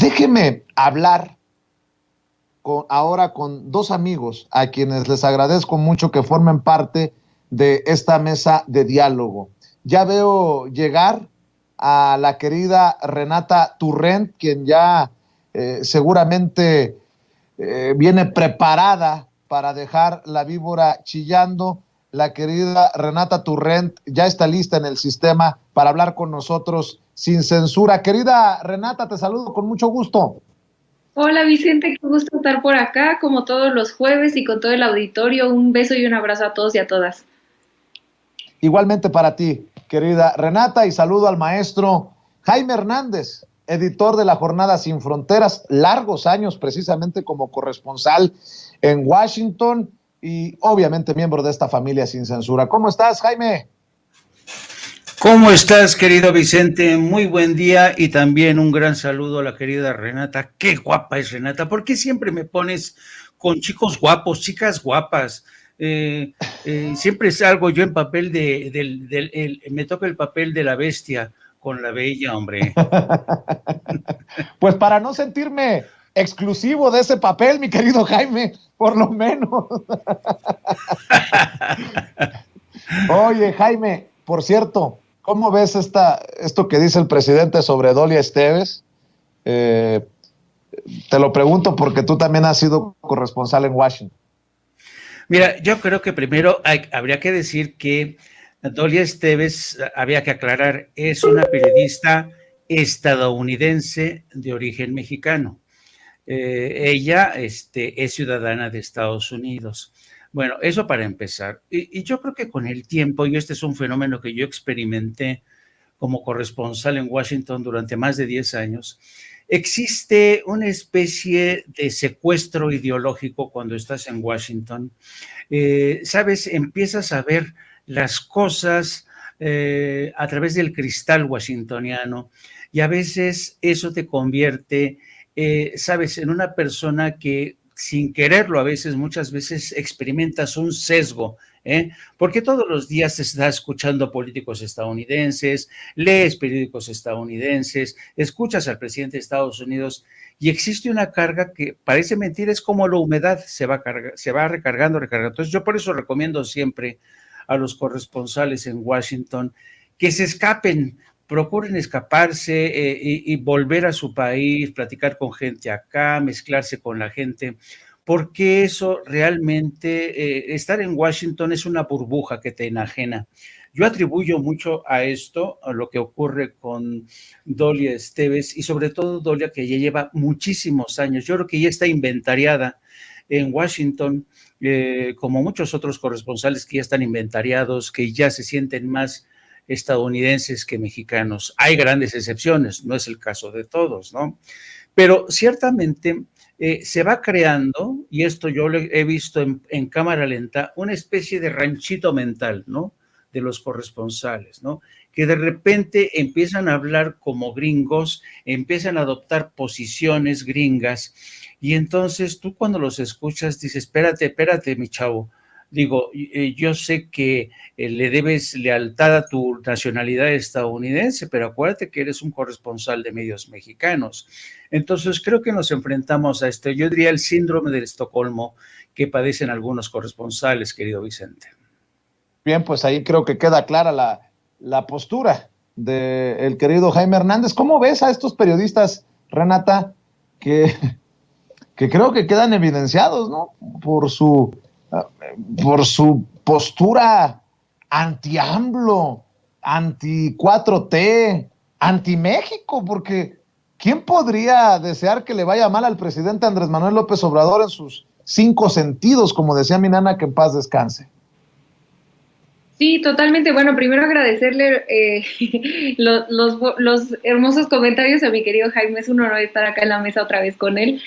Déjeme hablar ahora con dos amigos a quienes les agradezco mucho que formen parte de esta mesa de diálogo. Ya veo llegar a la querida Renata Turrent, quien ya seguramente viene preparada para dejar la víbora chillando. La querida Renata Turrent ya está lista en el sistema para hablar con nosotros sin censura. Querida Renata, te saludo con mucho gusto. Hola Vicente, qué gusto estar por acá, como todos los jueves y con todo el auditorio. Un beso y un abrazo a todos y a todas. Igualmente para ti, querida Renata, y saludo al maestro Jaime Hernández, editor de la Jornada Sin Fronteras, largos años precisamente como corresponsal en Washington y obviamente miembro de esta familia Sin Censura. ¿Cómo estás, Jaime? ¿Cómo estás, querido Vicente? Muy buen día y también un gran saludo a la querida Renata. Qué guapa es Renata. ¿Por qué siempre me pones con chicos guapos, chicas guapas? Siempre salgo yo en papel me toca el papel de la bestia con la bella, hombre. Pues para no sentirme exclusivo de ese papel, mi querido Jaime, por lo menos. Oye, Jaime, por cierto, ¿cómo ves esto que dice el presidente sobre Dolia Esteves? Te lo pregunto porque tú también has sido corresponsal en Washington. Mira, yo creo que primero habría que decir que Dolia Esteves, había que aclarar, es una periodista estadounidense de origen mexicano. Ella es ciudadana de Estados Unidos. Bueno, eso para empezar. Y yo creo que con el tiempo, y este es un fenómeno que yo experimenté como corresponsal en Washington durante más de 10 años, existe una especie de secuestro ideológico cuando estás en Washington. Sabes, empiezas a ver las cosas a través del cristal washingtoniano y a veces eso te convierte, sabes, en una persona que sin quererlo a veces, muchas veces experimentas un sesgo, porque todos los días te estás escuchando políticos estadounidenses, lees periódicos estadounidenses, escuchas al presidente de Estados Unidos y existe una carga que parece mentira, es como la humedad, se va recargando. Entonces yo por eso recomiendo siempre a los corresponsales en Washington que se escapen, procuren escaparse y volver a su país, platicar con gente acá, mezclarse con la gente, porque eso realmente, estar en Washington es una burbuja que te enajena. Yo atribuyo mucho a esto, a lo que ocurre con Dolia Esteves y sobre todo Dolia, que ya lleva muchísimos años. Yo creo que ya está inventariada en Washington, como muchos otros corresponsales que ya están inventariados, que ya se sienten más estadounidenses que mexicanos. Hay grandes excepciones, no es el caso de todos, ¿no? Pero ciertamente se va creando, y esto yo lo he visto en cámara lenta, una especie de ranchito mental, ¿no? De los corresponsales, ¿no? Que de repente empiezan a hablar como gringos, empiezan a adoptar posiciones gringas, y entonces tú cuando los escuchas dices, espérate, mi chavo. Digo, yo sé que le debes lealtad a tu nacionalidad estadounidense, pero acuérdate que eres un corresponsal de medios mexicanos. Entonces creo que nos enfrentamos a esto, yo diría el síndrome de Estocolmo que padecen algunos corresponsales, querido Vicente. Bien, pues ahí creo que queda clara la postura del querido Jaime Hernández. ¿Cómo ves a estos periodistas, Renata, que creo que quedan evidenciados, ¿no? Por su postura anti-AMLO, anti-4T, anti-México, porque ¿quién podría desear que le vaya mal al presidente Andrés Manuel López Obrador en sus 5 sentidos, como decía mi nana, que en paz descanse? Sí, totalmente. Bueno, primero agradecerle los hermosos comentarios a mi querido Jaime. Es un honor estar acá en la mesa otra vez con él.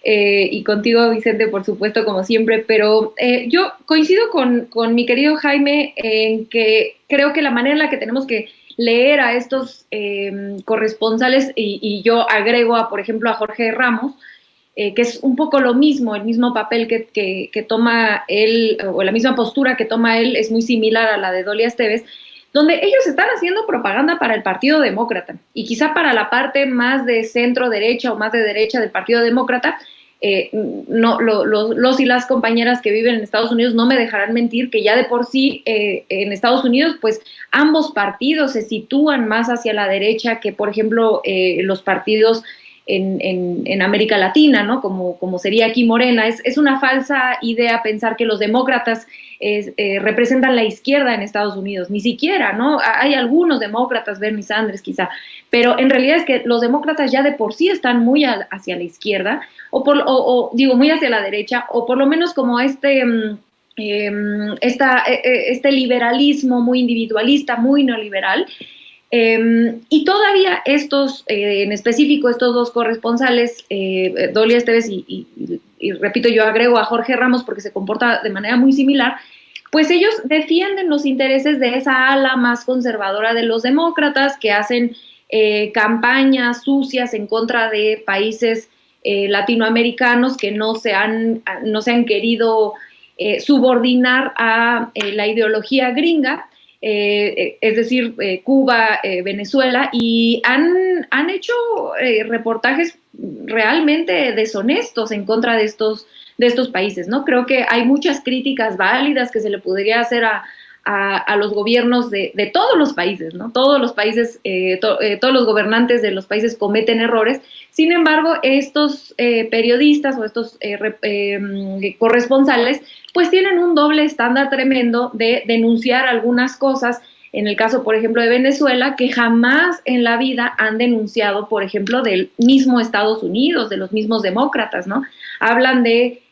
Y contigo, Vicente, por supuesto, como siempre, pero yo coincido con mi querido Jaime en que creo que la manera en la que tenemos que leer a estos corresponsales, y yo agrego, por ejemplo, a Jorge Ramos, que es un poco lo mismo, el mismo papel que toma él, o la misma postura que toma él, es muy similar a la de Dolia Esteves, donde ellos están haciendo propaganda para el Partido Demócrata y quizá para la parte más de centro derecha o más de derecha del Partido Demócrata. No, los y las compañeras que viven en Estados Unidos no me dejarán mentir que ya de por sí en Estados Unidos pues ambos partidos se sitúan más hacia la derecha que por ejemplo los partidos en América Latina, ¿no? Como sería aquí Morena. Es una falsa idea pensar que los demócratas representan la izquierda en Estados Unidos, ni siquiera, ¿no? Hay algunos demócratas, Bernie Sanders quizá, pero en realidad es que los demócratas ya de por sí están muy hacia la izquierda, digo, muy hacia la derecha, o por lo menos como este liberalismo muy individualista, muy neoliberal. Y todavía en específico, estos dos corresponsales, Dolia Esteves y repito, yo agrego a Jorge Ramos porque se comporta de manera muy similar, pues ellos defienden los intereses de esa ala más conservadora de los demócratas que hacen campañas sucias en contra de países latinoamericanos que no se han querido subordinar a la ideología gringa. Es decir, Cuba, Venezuela, y han hecho reportajes realmente deshonestos en contra de estos países, ¿no? Creo que hay muchas críticas válidas que se le podría hacer a los gobiernos de todos los países, ¿no? Todos los países, todos los gobernantes de los países cometen errores. Sin embargo, estos periodistas o estos corresponsales pues tienen un doble estándar tremendo de denunciar algunas cosas, en el caso, por ejemplo, de Venezuela, que jamás en la vida han denunciado, por ejemplo, del mismo Estados Unidos, de los mismos demócratas, ¿no? Hablan de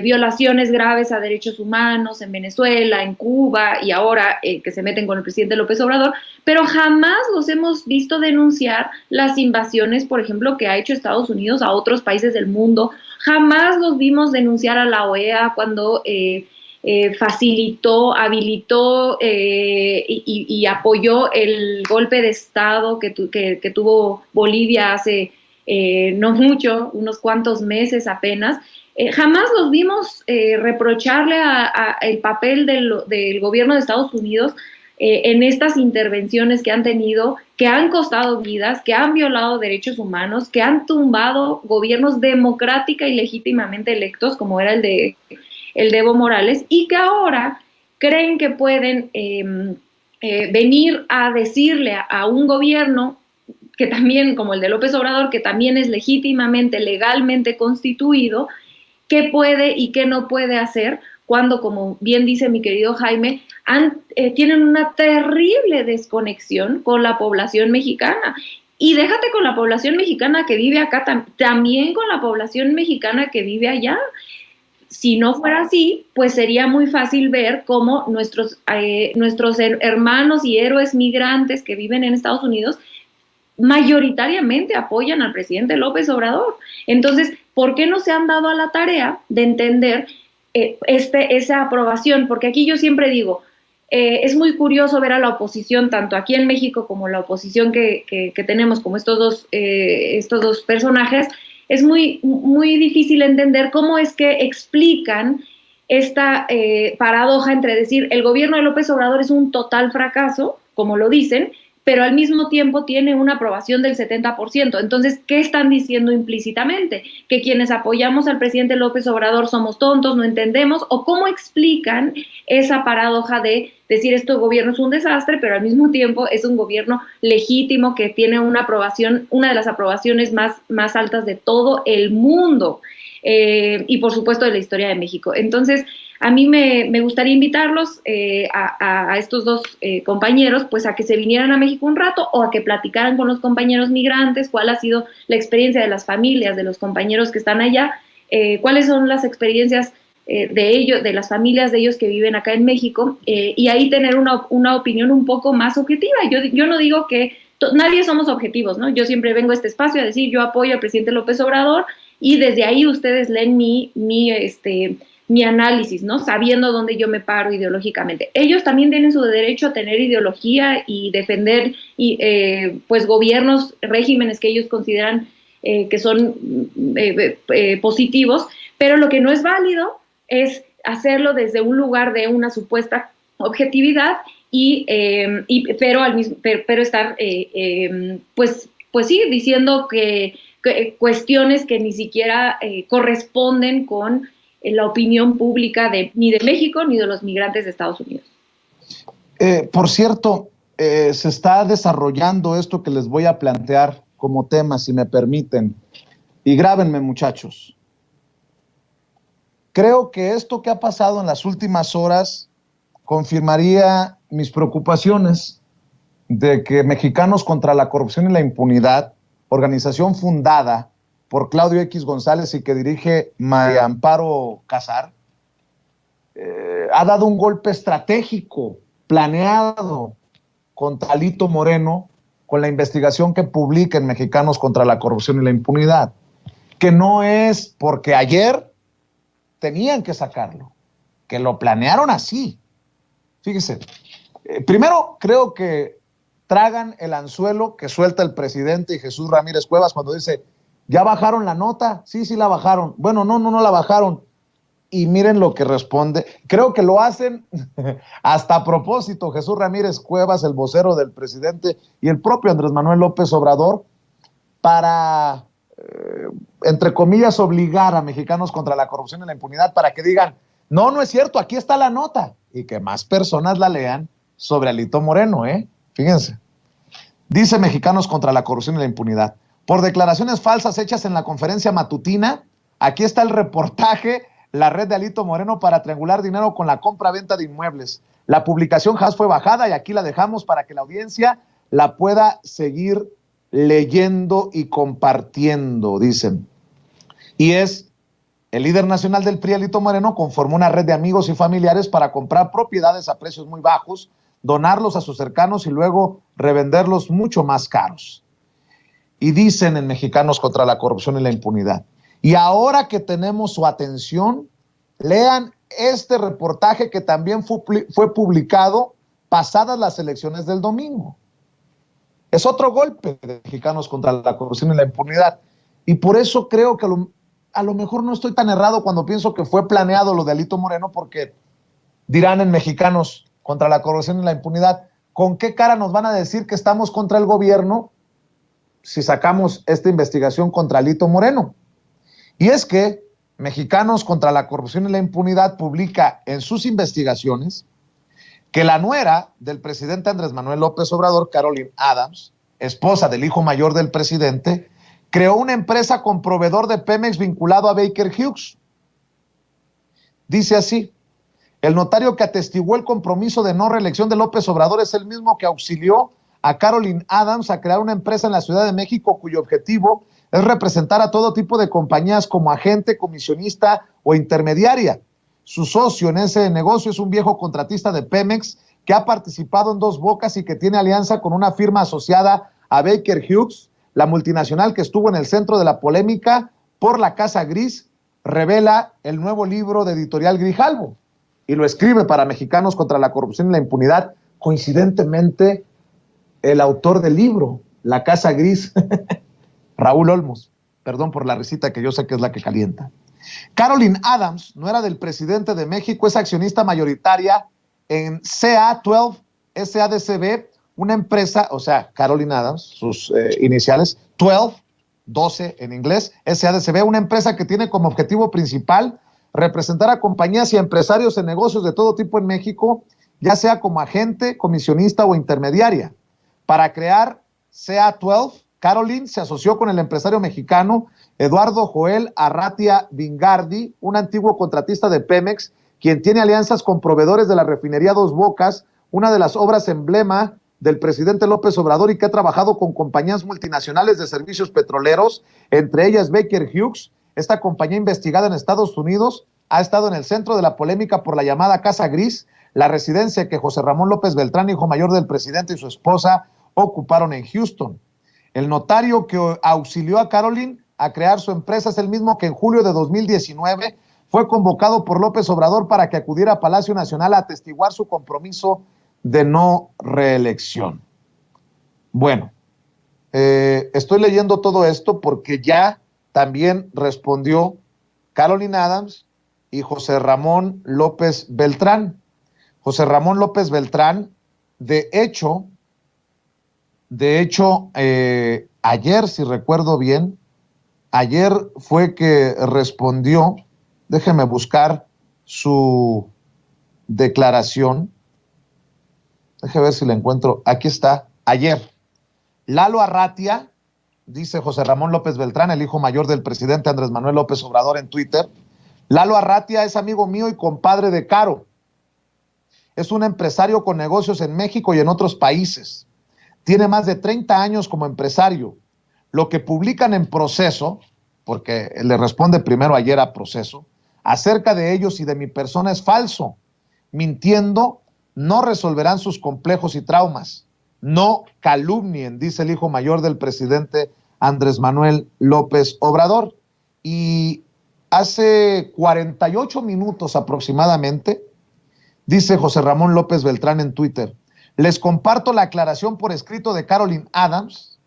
violaciones graves a derechos humanos en Venezuela, en Cuba y ahora que se meten con el presidente López Obrador, pero jamás los hemos visto denunciar las invasiones, por ejemplo, que ha hecho Estados Unidos a otros países del mundo. Jamás los vimos denunciar a la OEA cuando facilitó, habilitó y apoyó el golpe de Estado que tuvo Bolivia hace no mucho, unos cuantos meses apenas. Jamás los vimos reprocharle el papel del gobierno de Estados Unidos en estas intervenciones que han tenido, que han costado vidas, que han violado derechos humanos, que han tumbado gobiernos democrática y legítimamente electos, como era el de Evo Morales, y que ahora creen que pueden venir a decirle a un gobierno que también, como el de López Obrador, que también es legítimamente, legalmente constituido, qué puede y qué no puede hacer, cuando, como bien dice mi querido Jaime, tienen una terrible desconexión con la población mexicana. Y déjate con la población mexicana que vive acá, también con la población mexicana que vive allá. Si no fuera así, pues sería muy fácil ver cómo nuestros hermanos y héroes migrantes que viven en Estados Unidos mayoritariamente apoyan al presidente López Obrador. Entonces, ¿por qué no se han dado a la tarea de entender esa aprobación? Porque aquí yo siempre digo, es muy curioso ver a la oposición, tanto aquí en México como la oposición que tenemos como estos dos personajes. Es muy, muy difícil entender cómo es que explican esta paradoja entre decir el gobierno de López Obrador es un total fracaso, como lo dicen, pero al mismo tiempo tiene una aprobación del 70%. Entonces, ¿qué están diciendo implícitamente? ¿Que quienes apoyamos al presidente López Obrador somos tontos, no entendemos? ¿O cómo explican esa paradoja de decir este gobierno es un desastre, pero al mismo tiempo es un gobierno legítimo que tiene una aprobación, una de las aprobaciones más altas de todo el mundo? Y por supuesto de la historia de México. Entonces, a mí me gustaría invitarlos a estos dos compañeros, pues a que se vinieran a México un rato o a que platicaran con los compañeros migrantes, cuál ha sido la experiencia de las familias, de los compañeros que están allá, cuáles son las experiencias de ellos, de las familias de ellos que viven acá en México, y ahí tener una opinión un poco más objetiva. Yo no digo que nadie somos objetivos, ¿no? Yo siempre vengo a este espacio a decir, yo apoyo al presidente López Obrador, y desde ahí ustedes leen mi análisis, ¿no? Sabiendo dónde yo me paro ideológicamente. Ellos también tienen su derecho a tener ideología y defender pues gobiernos, regímenes que ellos consideran que son positivos, pero lo que no es válido es hacerlo desde un lugar de una supuesta objetividad pero estar pues sí, diciendo que cuestiones que ni siquiera corresponden con la opinión pública ni de México ni de los migrantes de Estados Unidos. Por cierto, se está desarrollando esto que les voy a plantear como tema, si me permiten, y grábenme, muchachos. Creo que esto que ha pasado en las últimas horas confirmaría mis preocupaciones de que Mexicanos contra la Corrupción y la Impunidad, organización fundada por Claudio X González y que dirige María Amparo Casar, ha dado un golpe estratégico, planeado contra Alito Moreno con la investigación que publica en Mexicanos contra la Corrupción y la Impunidad, que no es porque ayer tenían que sacarlo, que lo planearon así. Fíjese, primero creo que tragan el anzuelo que suelta el presidente y Jesús Ramírez Cuevas cuando dice, ¿ya bajaron la nota? Sí, sí la bajaron. Bueno, no la bajaron. Y miren lo que responde. Creo que lo hacen hasta a propósito Jesús Ramírez Cuevas, el vocero del presidente, y el propio Andrés Manuel López Obrador, para, entre comillas, obligar a Mexicanos contra la Corrupción y la Impunidad para que digan, no es cierto, aquí está la nota, y que más personas la lean sobre Alito Moreno, Fíjense. Dice Mexicanos contra la Corrupción y la Impunidad, por declaraciones falsas hechas en la conferencia matutina, aquí está el reportaje, la red de Alito Moreno para triangular dinero con la compra-venta de inmuebles. La publicación jamás fue bajada y aquí la dejamos para que la audiencia la pueda seguir leyendo y compartiendo, dicen. Y es, el líder nacional del PRI, Alito Moreno, conformó una red de amigos y familiares para comprar propiedades a precios muy bajos, donarlos a sus cercanos y luego revenderlos mucho más caros. Y dicen en Mexicanos contra la Corrupción y la Impunidad, y ahora que tenemos su atención, lean este reportaje que también fue publicado pasadas las elecciones del domingo. Es otro golpe de Mexicanos contra la Corrupción y la Impunidad. Y por eso creo que a lo mejor no estoy tan errado cuando pienso que fue planeado lo de Alito Moreno, porque dirán en Mexicanos contra la Corrupción y la Impunidad, ¿con qué cara nos van a decir que estamos contra el gobierno si sacamos esta investigación contra Alito Moreno? Y es que Mexicanos contra la Corrupción y la Impunidad publica en sus investigaciones que la nuera del presidente Andrés Manuel López Obrador, Caroline Adams, esposa del hijo mayor del presidente, creó una empresa con proveedor de Pemex vinculado a Baker Hughes. Dice así, el notario que atestiguó el compromiso de no reelección de López Obrador es el mismo que auxilió a Caroline Adams a crear una empresa en la Ciudad de México cuyo objetivo es representar a todo tipo de compañías como agente, comisionista o intermediaria. Su socio en ese negocio es un viejo contratista de Pemex que ha participado en Dos Bocas y que tiene alianza con una firma asociada a Baker Hughes, la multinacional que estuvo en el centro de la polémica por la Casa Gris, revela el nuevo libro de Editorial Grijalvo. Y lo escribe para Mexicanos contra la Corrupción y la Impunidad, coincidentemente el autor del libro, La Casa Gris, Raúl Olmos. Perdón por la risita que yo sé que es la que calienta. Caroline Adams, nuera del presidente de México, es accionista mayoritaria en CA12 SADCB, una empresa, o sea, Caroline Adams, sus iniciales, 12 en inglés, SADCB, una empresa que tiene como objetivo principal representar a compañías y empresarios en negocios de todo tipo en México, ya sea como agente, comisionista o intermediaria. Para crear CA12, Caroline se asoció con el empresario mexicano Eduardo Joel Arratia Vingardi, un antiguo contratista de Pemex, quien tiene alianzas con proveedores de la refinería Dos Bocas, una de las obras emblema del presidente López Obrador y que ha trabajado con compañías multinacionales de servicios petroleros, entre ellas Baker Hughes. Esta compañía investigada en Estados Unidos ha estado en el centro de la polémica por la llamada Casa Gris, la residencia que José Ramón López Beltrán, hijo mayor del presidente, y su esposa ocuparon en Houston. El notario que auxilió a Caroline a crear su empresa es el mismo que en julio de 2019 fue convocado por López Obrador para que acudiera a Palacio Nacional a atestiguar su compromiso de no reelección. Bueno, estoy leyendo todo esto porque ya también respondió Caroline Adams y José Ramón López Beltrán. José Ramón López Beltrán De hecho, ayer, si recuerdo bien, ayer fue que respondió, déjeme buscar su declaración, déjeme ver si la encuentro, aquí está, ayer. Lalo Arratia, dice José Ramón López Beltrán, el hijo mayor del presidente Andrés Manuel López Obrador en Twitter, Lalo Arratia es amigo mío y compadre de Caro. Es un empresario con negocios en México y en otros países. Tiene más de 30 años como empresario. Lo que publican en Proceso, porque le responde primero ayer a Proceso, acerca de ellos y de mi persona es falso. Mintiendo, no resolverán sus complejos y traumas. No calumnien, dice el hijo mayor del presidente Andrés Manuel López Obrador. Y hace 48 minutos aproximadamente, dice José Ramón López Beltrán en Twitter, les comparto la aclaración por escrito de Caroline Adams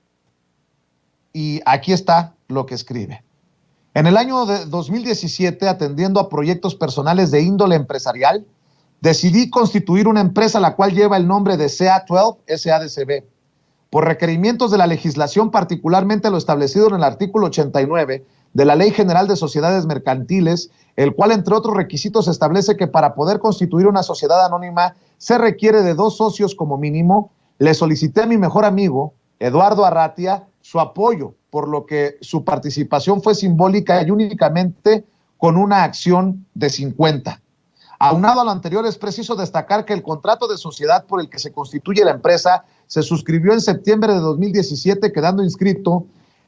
y aquí está lo que escribe. En el año de 2017, atendiendo a proyectos personales de índole empresarial, decidí constituir una empresa la cual lleva el nombre de CA12 SADCB. Por requerimientos de la legislación, particularmente lo establecido en el artículo 89 de la Ley General de Sociedades Mercantiles, el cual, entre otros requisitos, establece que para poder constituir una sociedad anónima se requiere de 2 socios como mínimo, le solicité a mi mejor amigo, Eduardo Arratia, su apoyo, por lo que su participación fue simbólica y únicamente con una acción de 50. Aunado a lo anterior, es preciso destacar que el contrato de sociedad por el que se constituye la empresa se suscribió en septiembre de 2017, quedando inscrito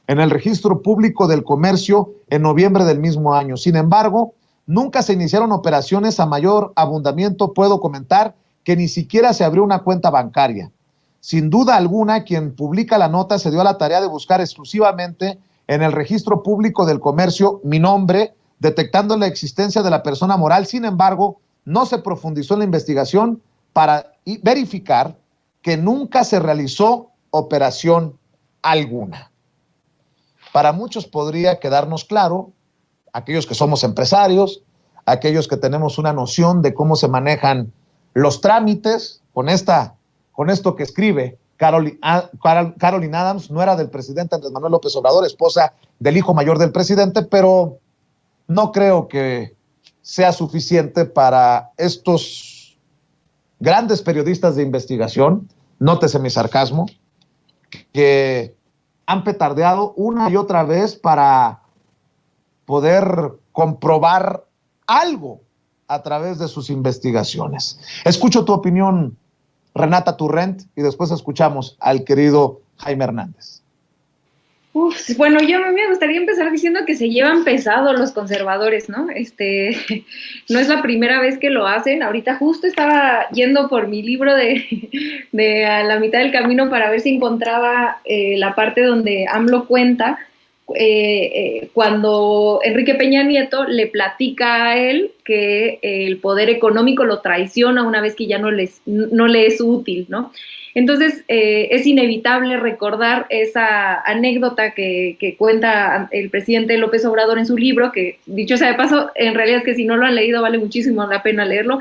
en el Registro Público del Comercio en noviembre del mismo año. Sin embargo, nunca se iniciaron operaciones. A mayor abundamiento puedo comentar que ni siquiera se abrió una cuenta bancaria. Sin duda alguna, quien publica la nota se dio a la tarea de buscar exclusivamente en el Registro Público del Comercio mi nombre, detectando la existencia de la persona moral. Sin embargo, no se profundizó en la investigación para verificar que nunca se realizó operación alguna. Para muchos podría quedarnos claro, aquellos que somos empresarios, aquellos que tenemos una noción de cómo se manejan los trámites, con esto que escribe Caroline Adams, nuera del presidente Andrés Manuel López Obrador, esposa del hijo mayor del presidente, pero no creo que sea suficiente para estos grandes periodistas de investigación, nótese mi sarcasmo, que han petardeado una y otra vez para poder comprobar algo a través de sus investigaciones. Escucho tu opinión, Renata Turrent, y después escuchamos al querido Jaime Hernández. Bueno, yo me gustaría empezar diciendo que se llevan pesado los conservadores, ¿no? No es la primera vez que lo hacen. Ahorita justo estaba yendo por mi libro de A la mitad del camino para ver si encontraba la parte donde AMLO cuenta cuando Enrique Peña Nieto le platica a él que el poder económico lo traiciona una vez que ya no le es útil, ¿no? Entonces, es inevitable recordar esa anécdota que cuenta el presidente López Obrador en su libro, que dicho sea de paso, en realidad es que si no lo han leído vale muchísimo la pena leerlo,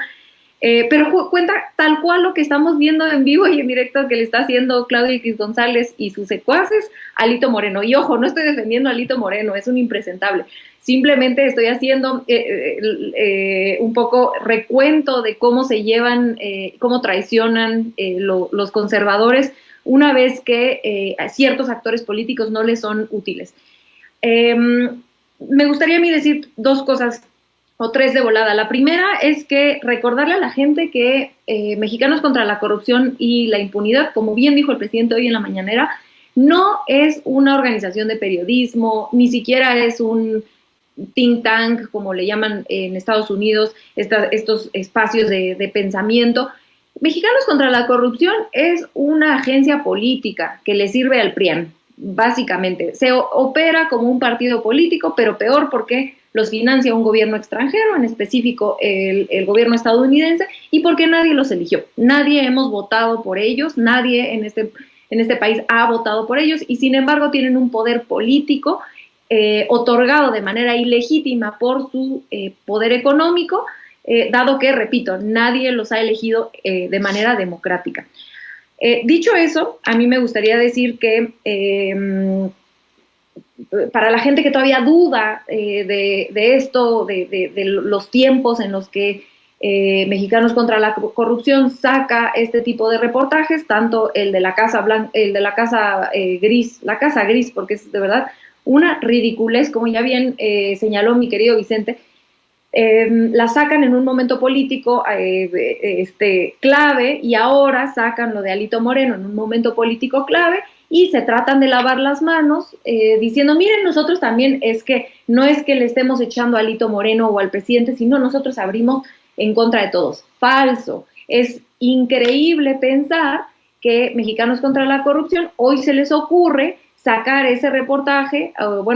pero cuenta tal cual lo que estamos viendo en vivo y en directo que le está haciendo Claudia X González y sus secuaces a Alito Moreno. Y ojo, no estoy defendiendo a Alito Moreno, es un impresentable. Simplemente estoy haciendo un poco recuento de cómo se llevan, cómo traicionan los conservadores una vez que ciertos actores políticos no les son útiles. Me gustaría a mí decir 2 cosas o 3 de volada. La primera es que recordarle a la gente que Mexicanos contra la Corrupción y la Impunidad, como bien dijo el presidente hoy en la mañanera, no es una organización de periodismo, ni siquiera es un think tank, como le llaman en Estados Unidos, estos espacios de pensamiento. Mexicanos contra la Corrupción es una agencia política que le sirve al PRIAN, básicamente. Se opera como un partido político, pero peor porque los financia un gobierno extranjero, en específico el gobierno estadounidense, y porque nadie los eligió. Nadie hemos votado por ellos, nadie en este país ha votado por ellos, y sin embargo tienen un poder político otorgado de manera ilegítima por su poder económico, dado que, repito, nadie los ha elegido de manera democrática. Dicho eso, a mí me gustaría decir que para la gente que todavía duda de esto, de los tiempos en los que Mexicanos contra la Corrupción saca este tipo de reportajes, tanto el de la Casa Blanca, el de la Casa Gris, porque es de verdad una ridiculez, como ya bien señaló mi querido Vicente. La sacan en un momento político clave, y ahora sacan lo de Alito Moreno en un momento político clave, y se tratan de lavar las manos diciendo, miren, nosotros también, no es que le estemos echando a Alito Moreno o al presidente, sino nosotros abrimos en contra de todos. Falso. Es increíble pensar que Mexicanos contra la Corrupción hoy se les ocurre sacar ese reportaje,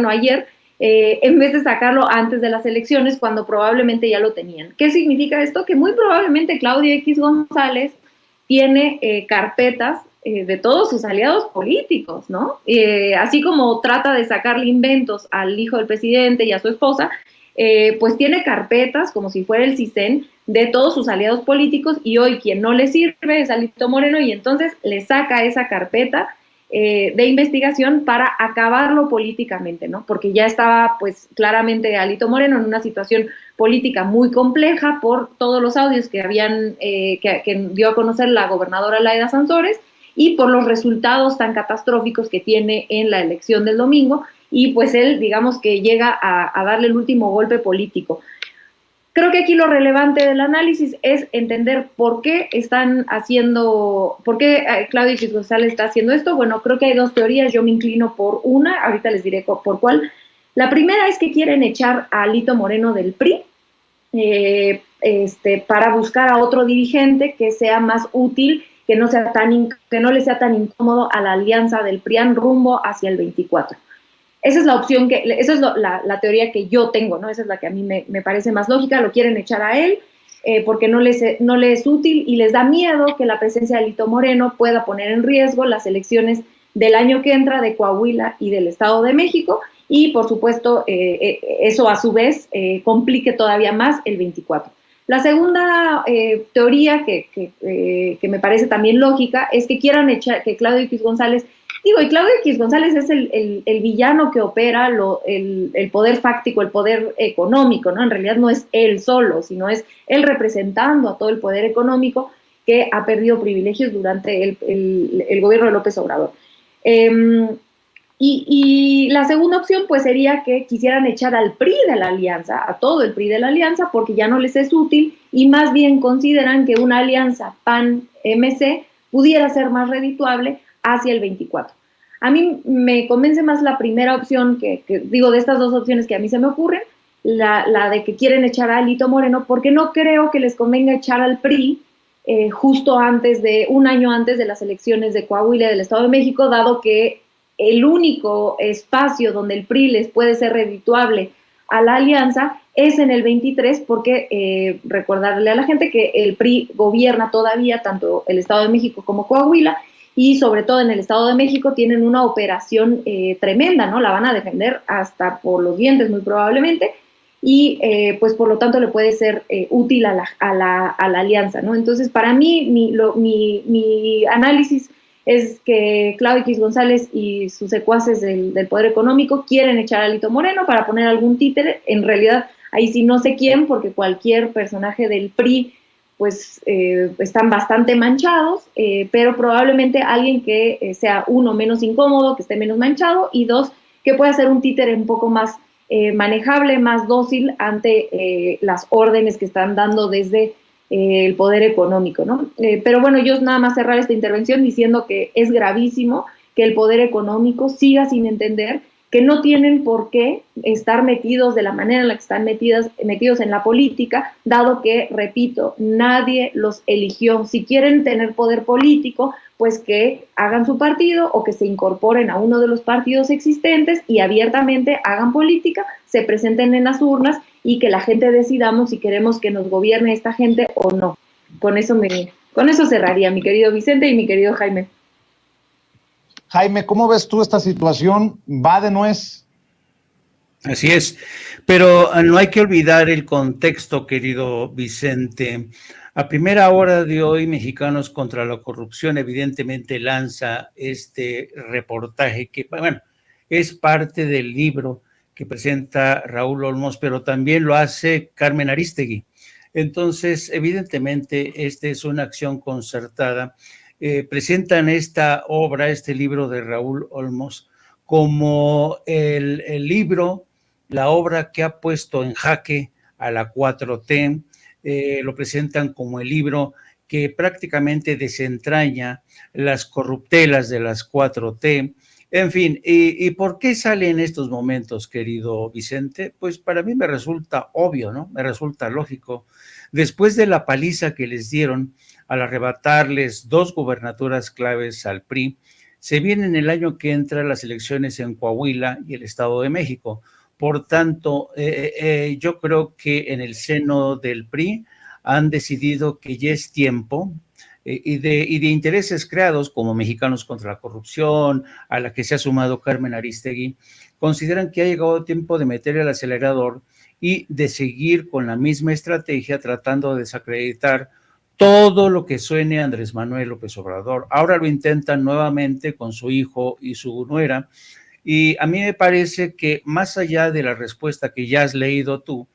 ayer, en vez de sacarlo antes de las elecciones, cuando probablemente ya lo tenían. ¿Qué significa esto? Que muy probablemente Claudia X González tiene carpetas de todos sus aliados políticos, ¿no? Así como trata de sacarle inventos al hijo del presidente y a su esposa, pues tiene carpetas, como si fuera el CISEN, de todos sus aliados políticos, y hoy quien no le sirve es Alito Moreno, y entonces le saca esa carpeta de investigación para acabarlo políticamente, ¿no? Porque ya estaba, pues, claramente Alito Moreno en una situación política muy compleja por todos los audios que que dio a conocer la gobernadora Laida Sansores, y por los resultados tan catastróficos que tiene en la elección del domingo, y pues él, digamos que llega a darle el último golpe político. Creo que aquí lo relevante del análisis es entender por qué Claudia X González está haciendo esto. Bueno, creo que hay dos teorías, yo me inclino por una, ahorita les diré por cuál. La primera es que quieren echar a Alito Moreno del PRI para buscar a otro dirigente que sea más útil, que no le sea tan incómodo a la alianza del PRIAN rumbo hacia el 24. Esa es la opción, esa es la teoría que yo tengo, ¿no? Esa es la que a mí me parece más lógica. Lo quieren echar a él porque no le es útil, y les da miedo que la presencia de Alito Moreno pueda poner en riesgo las elecciones del año que entra de Coahuila y del Estado de México, y por supuesto eso a su vez complique todavía más el 24. La segunda teoría que me parece también lógica es que quieran echar, que Claudio X González, y Claudio X González es el villano que opera el poder fáctico, el poder económico, ¿no? En realidad no es él solo, sino es él representando a todo el poder económico que ha perdido privilegios durante el gobierno de López Obrador. Y la segunda opción pues sería que quisieran echar al PRI de la alianza, a todo el PRI de la alianza, porque ya no les es útil, y más bien consideran que una alianza PAN-MC pudiera ser más redituable hacia el 24. A mí me convence más la primera opción, que de estas dos opciones que a mí se me ocurren, la de que quieren echar a Alito Moreno, porque no creo que les convenga echar al PRI justo un año antes de las elecciones de Coahuila y del Estado de México, dado que el único espacio donde el PRI les puede ser redituable a la alianza es en el 23, porque recordarle a la gente que el PRI gobierna todavía tanto el Estado de México como Coahuila, y sobre todo en el Estado de México tienen una operación tremenda, ¿no? La van a defender hasta por los dientes muy probablemente, y pues por lo tanto le puede ser útil a la alianza, ¿no? Entonces para mí mi análisis es que Claudio X González y sus secuaces del poder económico quieren echar a Alito Moreno para poner algún títere. En realidad ahí sí no sé quién, porque cualquier personaje del PRI pues están bastante manchados, pero probablemente alguien que sea, uno, menos incómodo, que esté menos manchado, y dos, que pueda ser un títere un poco más manejable, más dócil ante las órdenes que están dando desde el poder económico, ¿no? Pero bueno, yo nada más cerrar esta intervención diciendo que es gravísimo que el poder económico siga sin entender que no tienen por qué estar metidos de la manera en la que están metidos en la política, dado que, repito, nadie los eligió. Si quieren tener poder político, pues que hagan su partido o que se incorporen a uno de los partidos existentes y abiertamente hagan política, se presenten en las urnas y que la gente decidamos si queremos que nos gobierne esta gente o no. Con eso cerraría, mi querido Vicente y mi querido Jaime. Jaime, ¿cómo ves tú esta situación? ¿Va de nuez? Así es, pero no hay que olvidar el contexto, querido Vicente. A primera hora de hoy, Mexicanos contra la Corrupción evidentemente lanza este reportaje que, bueno, es parte del libro que presenta Raúl Olmos, pero también lo hace Carmen Arístegui. Entonces, evidentemente, esta es una acción concertada. Presentan esta obra, este libro de Raúl Olmos, como el libro, la obra que ha puesto en jaque a la 4T, lo presentan como el libro que prácticamente desentraña las corruptelas de las 4T. En fin, ¿y por qué sale en estos momentos, querido Vicente? Pues para mí me resulta obvio, ¿no? Me resulta lógico. Después de la paliza que les dieron al arrebatarles 2 gubernaturas claves al PRI, se vienen el año que entra las elecciones en Coahuila y el Estado de México. Por tanto, yo creo que en el seno del PRI han decidido que ya es tiempo y de intereses creados como Mexicanos contra la Corrupción, a la que se ha sumado Carmen Arístegui, consideran que ha llegado tiempo de meter el acelerador y de seguir con la misma estrategia tratando de desacreditar todo lo que suene a Andrés Manuel López Obrador. Ahora lo intentan nuevamente con su hijo y su nuera, y a mí me parece que más allá de la respuesta que ya has leído tú,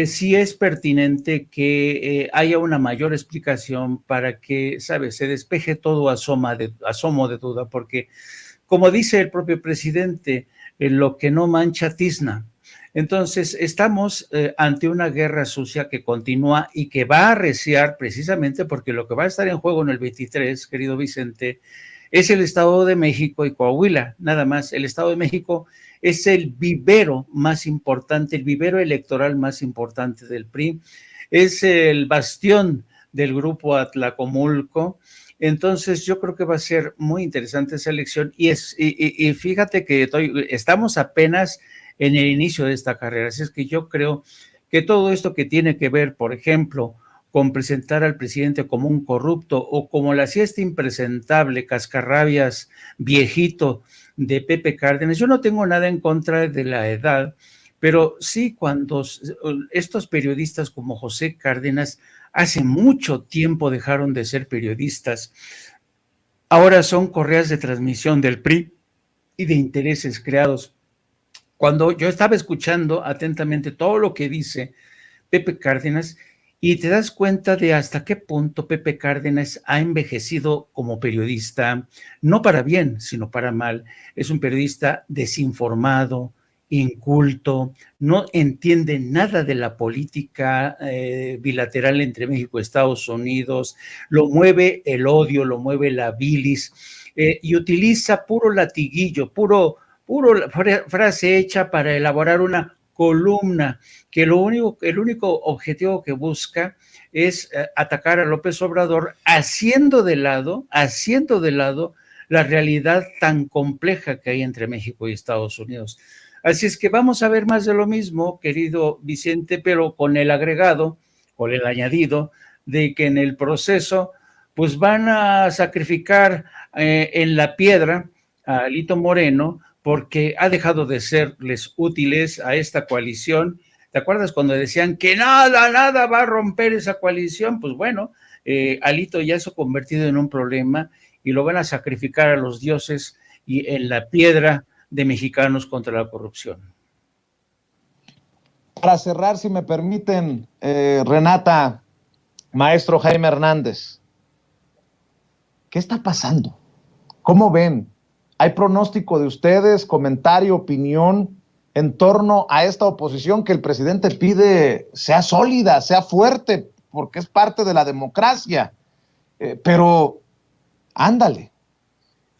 sí es pertinente que haya una mayor explicación para que, ¿sabes?, se despeje todo asomo de duda, porque como dice el propio presidente, lo que no mancha tizna. Entonces, estamos ante una guerra sucia que continúa y que va a arreciar precisamente porque lo que va a estar en juego en el 23, querido Vicente, es el Estado de México y Coahuila, nada más. El Estado de México es el vivero más importante, el vivero electoral más importante del PRI, es el bastión del grupo Atlacomulco. Entonces yo creo que va a ser muy interesante esa elección y fíjate que estamos apenas en el inicio de esta carrera, así es que yo creo que todo esto que tiene que ver, por ejemplo, con presentar al presidente como un corrupto o como la siesta impresentable, cascarrabias, viejito de Pepe Cárdenas. Yo no tengo nada en contra de la edad, pero sí cuando estos periodistas como José Cárdenas hace mucho tiempo dejaron de ser periodistas, ahora son correas de transmisión del PRI y de intereses creados. Cuando yo estaba escuchando atentamente todo lo que dice Pepe Cárdenas, y te das cuenta de hasta qué punto Pepe Cárdenas ha envejecido como periodista, no para bien, sino para mal. Es un periodista desinformado, inculto, no entiende nada de la política bilateral entre México y Estados Unidos, lo mueve el odio, lo mueve la bilis, y utiliza puro latiguillo, puro frase hecha para elaborar una columna que el único objetivo que busca es atacar a López Obrador, haciendo de lado la realidad tan compleja que hay entre México y Estados Unidos. Así es que vamos a ver más de lo mismo, querido Vicente, pero con el agregado, con el añadido de que en el proceso pues van a sacrificar en la piedra a Alito Moreno, porque ha dejado de serles útiles a esta coalición. ¿Te acuerdas cuando decían que nada va a romper esa coalición? Pues bueno, Alito ya se ha convertido en un problema y lo van a sacrificar a los dioses y en la piedra de Mexicanos contra la Corrupción. Para cerrar, si me permiten, Renata, maestro Jaime Hernández, ¿qué está pasando? ¿Cómo ven? ¿Hay pronóstico de ustedes, comentario, opinión en torno a esta oposición que el presidente pide sea sólida, sea fuerte, porque es parte de la democracia? Pero, ándale,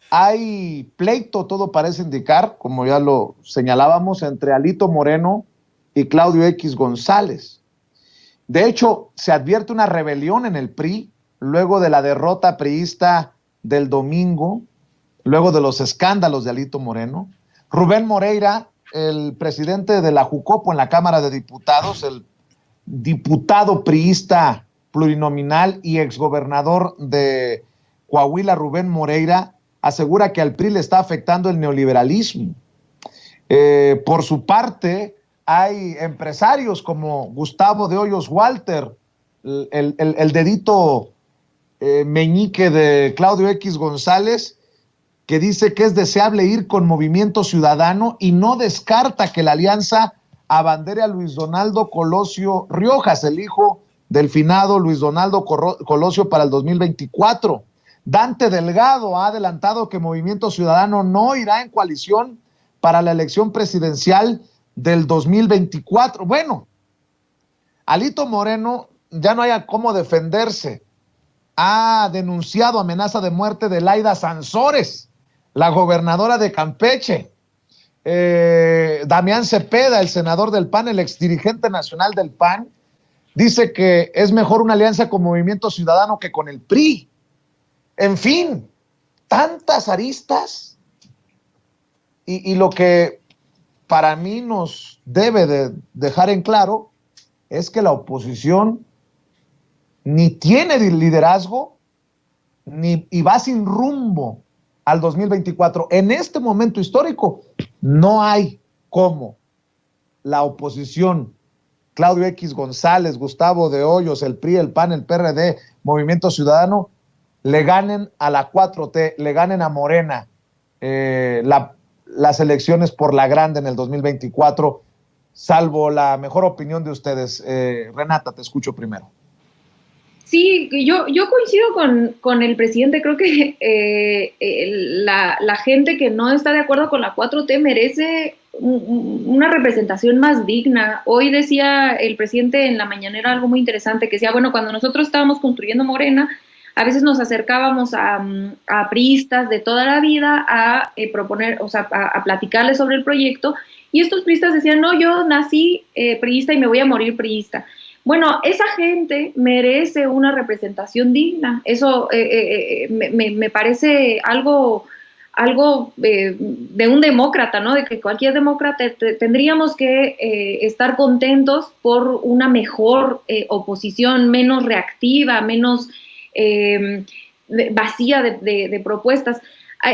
hay pleito, todo parece indicar, como ya lo señalábamos, entre Alito Moreno y Claudio X González. De hecho, se advierte una rebelión en el PRI luego de la derrota priista del domingo, luego de los escándalos de Alito Moreno. Rubén Moreira, el presidente de la Jucopo en la Cámara de Diputados, el diputado priista plurinominal y exgobernador de Coahuila, Rubén Moreira, asegura que al PRI le está afectando el neoliberalismo. Por su parte, hay empresarios como Gustavo de Hoyos Walter, el dedito meñique de Claudio X González, que dice que es deseable ir con Movimiento Ciudadano y no descarta que la alianza abandere a Luis Donaldo Colosio Riojas, el hijo del finado Luis Donaldo Colosio, para el 2024. Dante Delgado ha adelantado que Movimiento Ciudadano no irá en coalición para la elección presidencial del 2024. Bueno, Alito Moreno ya no haya cómo defenderse. Ha denunciado amenaza de muerte de Laida Sansores, la gobernadora de Campeche. Damián Cepeda, el senador del PAN, el exdirigente nacional del PAN, dice que es mejor una alianza con Movimiento Ciudadano que con el PRI. En fin, tantas aristas. Y lo que para mí nos debe de dejar en claro es que la oposición ni tiene liderazgo y va sin rumbo al 2024. En este momento histórico no hay cómo la oposición, Claudio X González, Gustavo de Hoyos, el PRI, el PAN, el PRD, Movimiento Ciudadano, le ganen a la 4T, le ganen a Morena las elecciones por la grande en el 2024, salvo la mejor opinión de ustedes. Renata, te escucho primero. Sí, yo coincido con el presidente. Creo que la gente que no está de acuerdo con la 4T merece una representación más digna. Hoy decía el presidente en la mañanera algo muy interesante, que decía, bueno, cuando nosotros estábamos construyendo Morena, a veces nos acercábamos a priistas de toda la vida a proponer, o sea, a platicarles sobre el proyecto, y estos priistas decían, no, yo nací priista y me voy a morir priista. Bueno, esa gente merece una representación digna. Eso me parece algo de un demócrata, ¿no? De que cualquier demócrata tendríamos que estar contentos por una mejor oposición, menos reactiva, menos vacía de propuestas.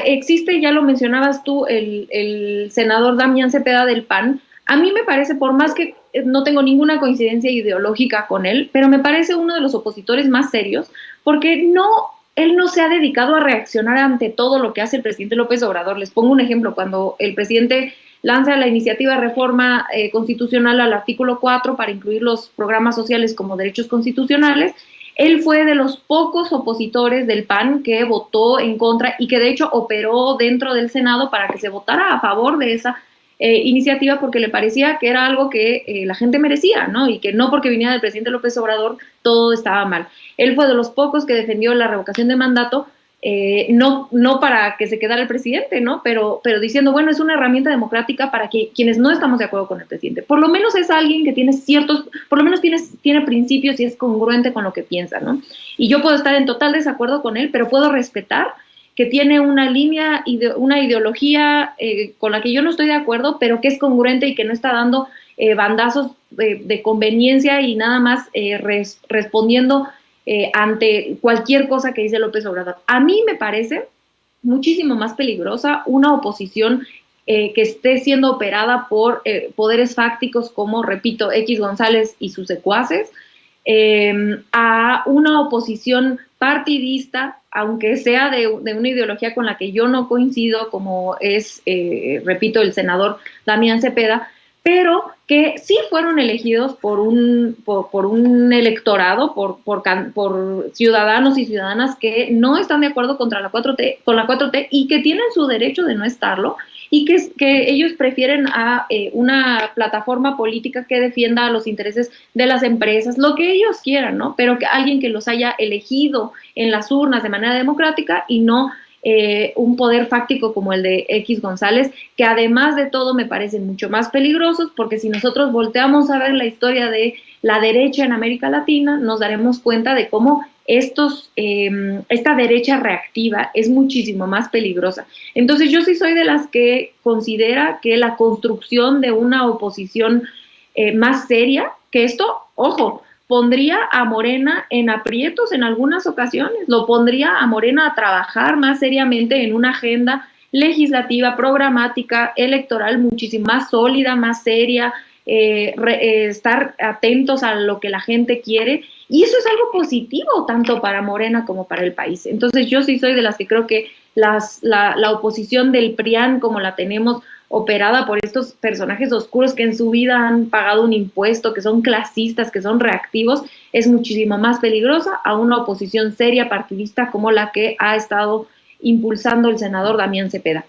Existe, ya lo mencionabas tú, el senador Damián Cepeda del PAN. A mí me parece, por más que no tengo ninguna coincidencia ideológica con él, pero me parece uno de los opositores más serios, porque él no se ha dedicado a reaccionar ante todo lo que hace el presidente López Obrador. Les pongo un ejemplo: cuando el presidente lanza la iniciativa de reforma constitucional al artículo 4 para incluir los programas sociales como derechos constitucionales, él fue de los pocos opositores del PAN que votó en contra y que de hecho operó dentro del Senado para que se votara a favor de esa iniciativa, porque le parecía que era algo que la gente merecía, ¿no? Y que no porque viniera del presidente López Obrador todo estaba mal. Él fue de los pocos que defendió la revocación de mandato, no para que se quedara el presidente, ¿no? Pero diciendo, bueno, es una herramienta democrática para que quienes no estamos de acuerdo con el presidente, por lo menos es alguien que tiene por lo menos tiene principios y es congruente con lo que piensa, ¿no? Y yo puedo estar en total desacuerdo con él, pero puedo respetar que tiene una línea, una ideología con la que yo no estoy de acuerdo, pero que es congruente y que no está dando bandazos de conveniencia y nada más respondiendo ante cualquier cosa que dice López Obrador. A mí me parece muchísimo más peligrosa una oposición que esté siendo operada por poderes fácticos como, repito, X González y sus secuaces, a una oposición partidista, aunque sea de una ideología con la que yo no coincido, como es, repito, el senador Damián Cepeda, pero que sí fueron elegidos por un electorado, por ciudadanos y ciudadanas que no están de acuerdo con la 4T y que tienen su derecho de no estarlo, y que ellos prefieren a una plataforma política que defienda los intereses de las empresas, lo que ellos quieran, ¿no? Pero que alguien que los haya elegido en las urnas de manera democrática y no un poder fáctico como el de X González, que además de todo me parecen mucho más peligrosos, porque si nosotros volteamos a ver la historia de la derecha en América Latina, nos daremos cuenta de cómo esta derecha reactiva es muchísimo más peligrosa. Entonces yo sí soy de las que considera que la construcción de una oposición más seria, que esto, ojo, pondría a Morena en aprietos en algunas ocasiones, lo pondría a Morena a trabajar más seriamente en una agenda legislativa, programática, electoral, muchísimo más sólida, más seria, estar atentos a lo que la gente quiere, y eso es algo positivo tanto para Morena como para el país. Entonces yo sí soy de las que creo que la oposición del PRIAN, como la tenemos operada por estos personajes oscuros que en su vida han pagado un impuesto, que son clasistas, que son reactivos, es muchísimo más peligrosa a una oposición seria, partidista, como la que ha estado impulsando el senador Damián Cepeda.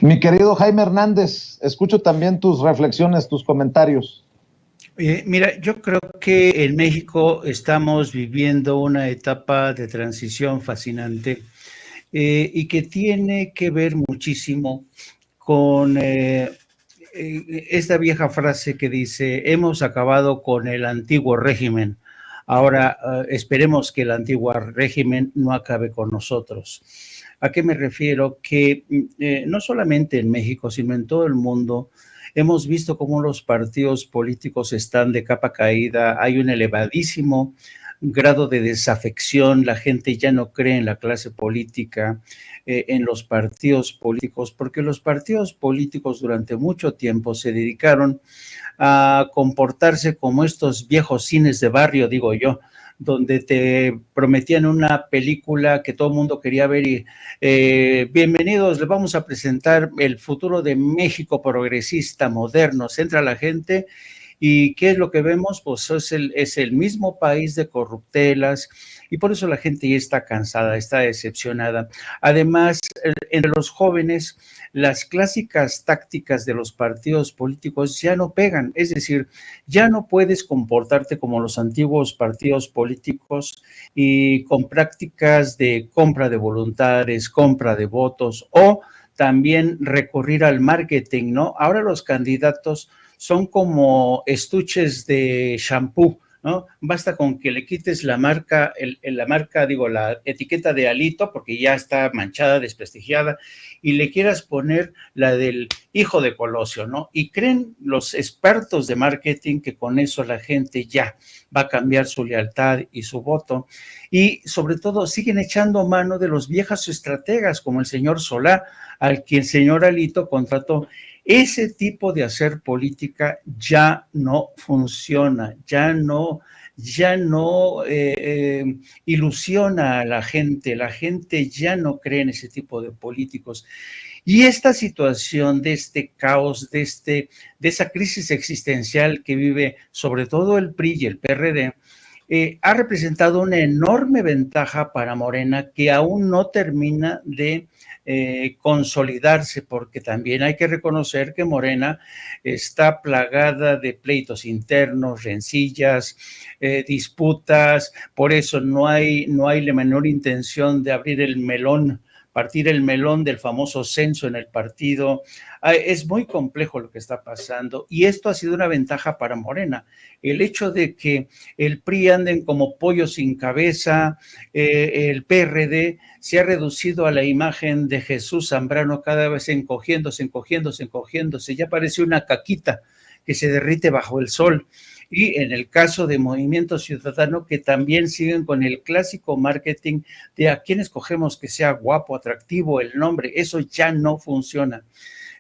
Mi querido Jaime Hernández, escucho también tus reflexiones, tus comentarios. Mira, yo creo que en México estamos viviendo una etapa de transición fascinante y que tiene que ver muchísimo con esta vieja frase que dice: hemos acabado con el antiguo régimen, ahora esperemos que el antiguo régimen no acabe con nosotros. ¿A qué me refiero? Que no solamente en México, sino en todo el mundo, hemos visto cómo los partidos políticos están de capa caída, hay un elevadísimo grado de desafección, la gente ya no cree en la clase política, en los partidos políticos, porque los partidos políticos durante mucho tiempo se dedicaron a comportarse como estos viejos cines de barrio, digo yo, donde te prometían una película que todo el mundo quería ver y bienvenidos, les vamos a presentar el futuro de México progresista, moderno, centra la gente. ¿Y qué es lo que vemos? Pues es el mismo país de corruptelas, y por eso la gente ya está cansada, está decepcionada. Además, entre los jóvenes, las clásicas tácticas de los partidos políticos ya no pegan, es decir, ya no puedes comportarte como los antiguos partidos políticos y con prácticas de compra de voluntades, compra de votos, o también recurrir al marketing, ¿no? Ahora los candidatos son como estuches de shampoo, ¿no? Basta con que le quites la marca, la etiqueta de Alito, porque ya está manchada, desprestigiada, y le quieras poner la del hijo de Colosio, ¿no? Y creen los expertos de marketing que con eso la gente ya va a cambiar su lealtad y su voto. Y sobre todo siguen echando mano de los viejos estrategas, como el señor Solá, al que el señor Alito contrató. Ese tipo de hacer política ya no funciona, ya no ilusiona a la gente ya no cree en ese tipo de políticos. Y esta situación de este caos, de esa crisis existencial que vive sobre todo el PRI y el PRD, ha representado una enorme ventaja para Morena, que aún no termina de consolidarse, porque también hay que reconocer que Morena está plagada de pleitos internos, rencillas, disputas. Por eso no hay la menor intención de abrir el melón, partir el melón del famoso censo en el partido. Es muy complejo lo que está pasando, y esto ha sido una ventaja para Morena. El hecho de que el PRI anden como pollo sin cabeza, el PRD se ha reducido a la imagen de Jesús Zambrano, cada vez encogiéndose, ya parece una caquita que se derrite bajo el sol. Y en el caso de Movimiento Ciudadano, que también siguen con el clásico marketing de a quién escogemos que sea guapo, atractivo, el nombre, eso ya no funciona.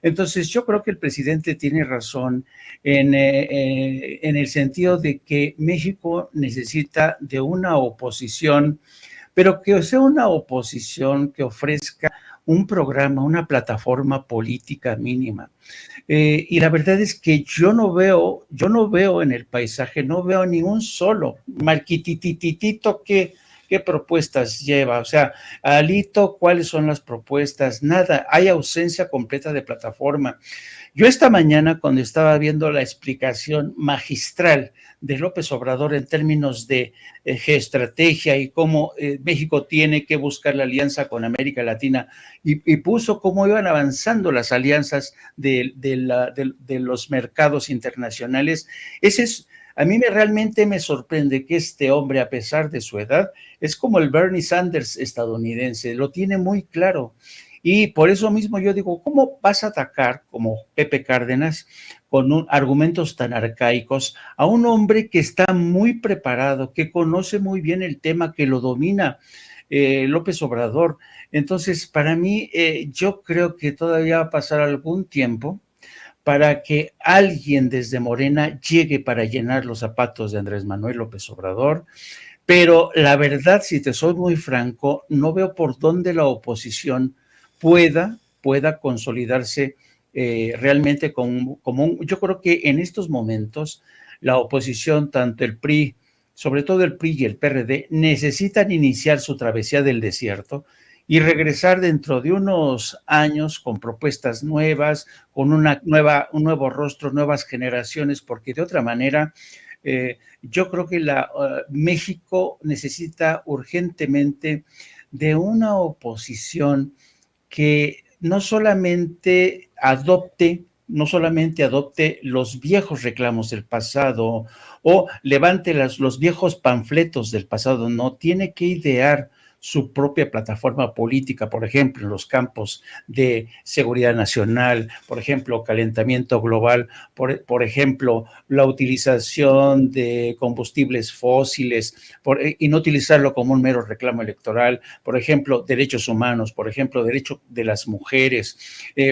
Entonces, yo creo que el presidente tiene razón en el sentido de que México necesita de una oposición, pero que sea una oposición que ofrezca un programa, una plataforma política mínima. Y la verdad es que yo no veo en el paisaje, no veo ni un solo marquitititito ¿qué propuestas lleva? O sea, Alito, ¿cuáles son las propuestas? Nada, hay ausencia completa de plataforma. Yo esta mañana, cuando estaba viendo la explicación magistral de López Obrador en términos de geoestrategia y cómo México tiene que buscar la alianza con América Latina, y puso cómo iban avanzando las alianzas de los mercados internacionales, a mí realmente me sorprende que este hombre, a pesar de su edad, es como el Bernie Sanders estadounidense, lo tiene muy claro. Y por eso mismo yo digo, ¿cómo vas a atacar, como Pepe Cárdenas, con argumentos tan arcaicos, a un hombre que está muy preparado, que conoce muy bien el tema, que lo domina? López Obrador, Entonces, para mí, yo creo que todavía va a pasar algún tiempo para que alguien desde Morena llegue para llenar los zapatos de Andrés Manuel López Obrador. Pero la verdad, si te soy muy franco, no veo por dónde la oposición pueda consolidarse realmente yo creo que en estos momentos la oposición, tanto el PRI, sobre todo el PRI y el PRD, necesitan iniciar su travesía del desierto y regresar dentro de unos años con propuestas nuevas, con un nuevo rostro, nuevas generaciones, porque de otra manera yo creo que México necesita urgentemente de una oposición que no solamente adopte los viejos reclamos del pasado o levante los viejos panfletos del pasado, no, tiene que idear su propia plataforma política, por ejemplo, en los campos de seguridad nacional, por ejemplo, calentamiento global, por ejemplo, la utilización de combustibles fósiles y no utilizarlo como un mero reclamo electoral, por ejemplo, derechos humanos, por ejemplo, derecho de las mujeres,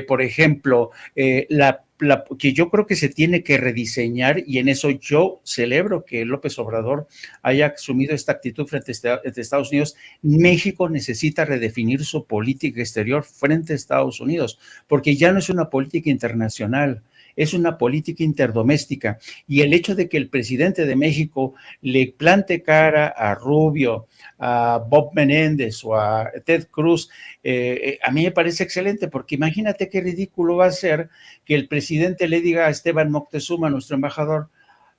por ejemplo, que yo creo que se tiene que rediseñar, y en eso yo celebro que López Obrador haya asumido esta actitud frente a Estados Unidos. México necesita redefinir su política exterior frente a Estados Unidos, porque ya no es una política internacional, es una política interdoméstica, y el hecho de que el presidente de México le plante cara a Rubio, a Bob Menéndez o a Ted Cruz, a mí me parece excelente, porque imagínate qué ridículo va a ser que el presidente le diga a Esteban Moctezuma, nuestro embajador: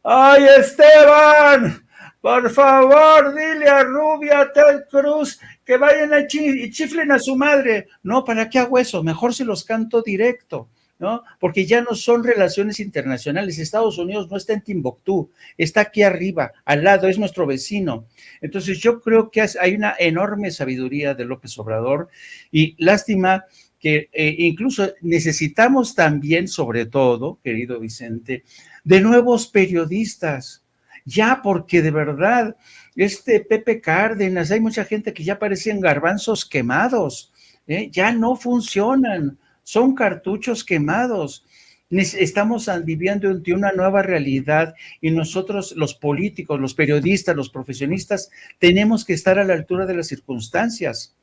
¡ay, Esteban! Por favor, dile a Rubio, a Ted Cruz, que vayan y chiflen a su madre. No, ¿para qué hago eso? Mejor se los canto directo, ¿no? Porque ya no son relaciones internacionales. Estados Unidos no está en Timbuktu, está aquí arriba, al lado, es nuestro vecino. Entonces yo creo que hay una enorme sabiduría de López Obrador, y lástima que incluso necesitamos también, sobre todo, querido Vicente, de nuevos periodistas, ya, porque de verdad, Pepe Cárdenas, hay mucha gente que ya parecen garbanzos quemados, ya no funcionan, son cartuchos quemados. Estamos viviendo de una nueva realidad, y nosotros, los políticos, los periodistas, los profesionistas, tenemos que estar a la altura de las circunstancias.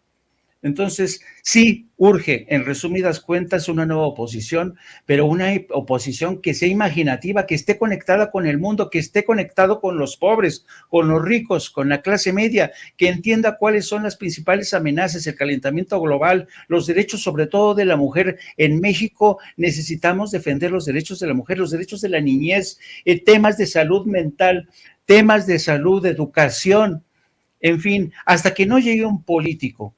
Entonces, sí, urge, en resumidas cuentas, una nueva oposición, pero una oposición que sea imaginativa, que esté conectada con el mundo, que esté conectado con los pobres, con los ricos, con la clase media, que entienda cuáles son las principales amenazas, el calentamiento global, los derechos sobre todo de la mujer. En México necesitamos defender los derechos de la mujer, los derechos de la niñez, temas de salud mental, temas de salud, de educación, en fin, hasta que no llegue un político.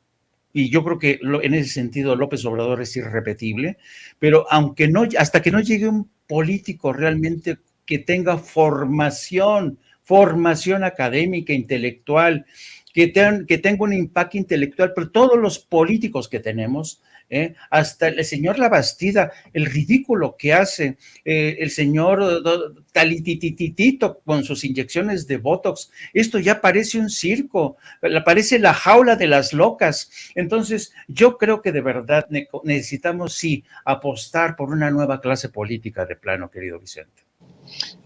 Y yo creo que en ese sentido López Obrador es irrepetible, pero hasta que no llegue un político realmente que tenga formación académica, intelectual, que tenga un impacto intelectual, pero todos los políticos que tenemos, hasta el señor Labastida, el ridículo que hace, el señor Talitititito con sus inyecciones de Botox, esto ya parece un circo, parece la jaula de las locas. Entonces yo creo que de verdad necesitamos sí apostar por una nueva clase política de plano, querido Vicente.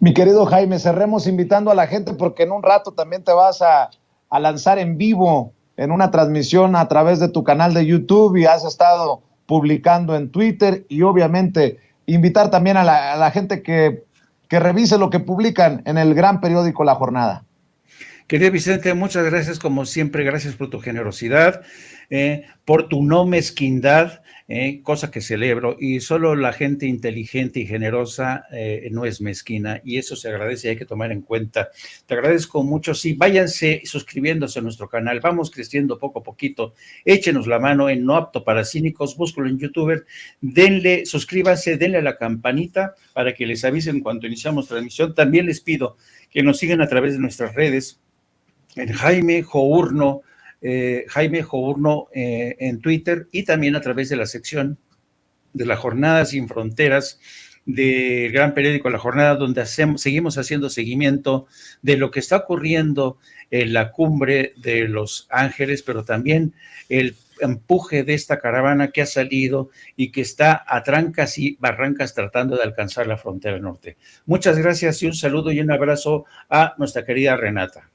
Mi querido Jaime, cerremos invitando a la gente, porque en un rato también te vas a lanzar en vivo en una transmisión a través de tu canal de YouTube, y has estado publicando en Twitter, y obviamente invitar también a la gente que revise lo que publican en el gran periódico La Jornada. Querido Vicente, muchas gracias como siempre, gracias por tu generosidad, por tu no mezquindad, cosa que celebro, y solo la gente inteligente y generosa no es mezquina, y eso se agradece y hay que tomar en cuenta. Te agradezco mucho. Sí, váyanse suscribiéndose a nuestro canal, vamos creciendo poco a poquito, échenos la mano en No Apto para Cínicos, búscalo en YouTube, suscríbanse, denle a la campanita para que les avisen cuando iniciamos transmisión. También les pido que nos sigan a través de nuestras redes, en Jaime Journo en Twitter, y también a través de la sección de La Jornada Sin Fronteras del gran periódico La Jornada, donde seguimos haciendo seguimiento de lo que está ocurriendo en la cumbre de Los Ángeles, pero también el empuje de esta caravana que ha salido y que está a trancas y barrancas tratando de alcanzar la frontera norte. Muchas gracias y un saludo y un abrazo a nuestra querida Renata.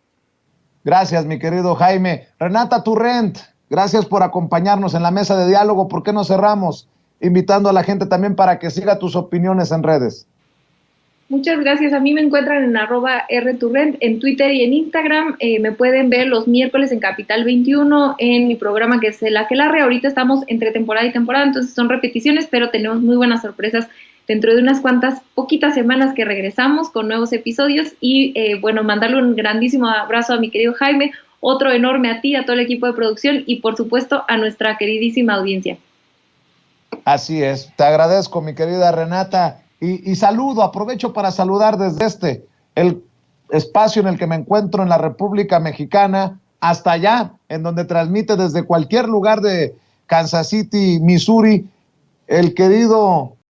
Gracias, mi querido Jaime. Renata Turrent, gracias por acompañarnos en la mesa de diálogo. ¿Por qué no cerramos invitando a la gente también para que siga tus opiniones en redes? Muchas gracias. A mí me encuentran en @rturrent en Twitter y en Instagram. Me pueden ver los miércoles en Capital 21 en mi programa que es El Aquelarre. Ahorita estamos entre temporada y temporada, entonces son repeticiones, pero tenemos muy buenas sorpresas dentro de unas cuantas poquitas semanas que regresamos con nuevos episodios. Y bueno, mandarle un grandísimo abrazo a mi querido Jaime, otro enorme a ti, a todo el equipo de producción y por supuesto a nuestra queridísima audiencia. Así es. Te agradezco, mi querida Renata. Y saludo, aprovecho para saludar desde el espacio en el que me encuentro en la República Mexicana, hasta allá, en donde transmite desde cualquier lugar de Kansas City, Missouri, el querido